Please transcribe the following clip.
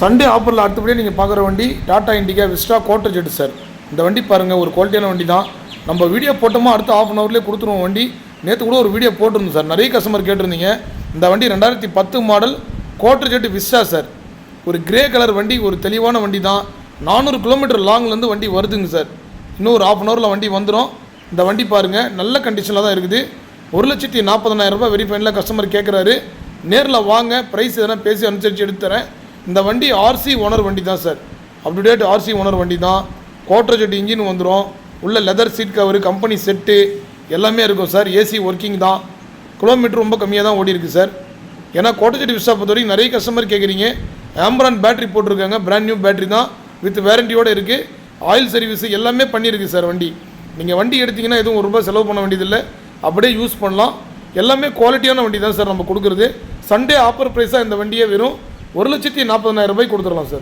Sunday ஆஃபரில் அடுத்தபடியே நீங்கள் பார்க்குற வண்டி Tata Indica Vista quadrajet sir. இந்த வண்டி பாருங்கள், ஒரு குவாலிட்டியான வண்டி தான். நம்ம வீடியோ போட்டோமா அடுத்த ½ அன் ஹவர்லேயே கொடுத்துருவோம் வண்டி. நேற்று கூட ஒரு வீடியோ போட்டிருந்தோம் சார், நிறைய கஸ்டமர் கேட்டிருந்தீங்க. இந்த வண்டி 2010 model quadrajet Vista sir. ஒரு கிரே கலர் வண்டி, ஒரு தெளிவான வண்டி தான். 400 கிலோமீட்டர் லாங்லேருந்து வண்டி வருதுங்க சார். இன்னும் ஒரு ½ அன் ஹவரில் வண்டி வந்துடும். இந்த வண்டி பாருங்கள், நல்ல கண்டிஷனில் தான் இருக்குது. 1,40,000 ரூபாய் வெரி ஃபைனலாக கஸ்டமர் கேட்குறாரு. நேரில் வாங்க, ப்ரைஸ் எதனா பேசி அனுசரித்து எடுத்து தரேன். இந்த வண்டி ஆர்சி ஓனர் வண்டி தான் சார். அப்டேட் ஆர்சி ஓனர் வண்டி தான். குவார்ட்டர் ஜெட் இன்ஜின் வந்துடும். உள்ள leather seat cover, company set எல்லாமே இருக்கும் சார். ஏசி ஒர்க்கிங் தான். கிலோமீட்டர் ரொம்ப கம்மியாக தான் ஓடி இருக்குது சார். ஏன்னா குவார்ட்டர் ஜெட் விஸ்டா பொறுத்த வரைக்கும் நிறைய கஸ்டமர் கேட்குறீங்க. ஆம்பரான் பேட்டரி போட்டிருக்காங்க, பிராண்ட் நியூ பேட்டரி தான், வித் வேரண்டியோடு இருக்குது. ஆயில் சர்வீஸ் எல்லாமே பண்ணியிருக்கு சார் வண்டி. நீங்கள் வண்டி எடுத்திங்கன்னா எதுவும் ₹1 செலவு பண்ண வேண்டியதில்லை, அப்படியே யூஸ் பண்ணலாம். எல்லாமே குவாலிட்டியான வண்டி தான் சார் நம்ம கொடுக்குறது. சண்டே ஆஃபர் ப்ரைஸாக இந்த வண்டியை வெறும் 1,40,000 ரூபாய்க்கு கொடுத்துடலாம் சார்.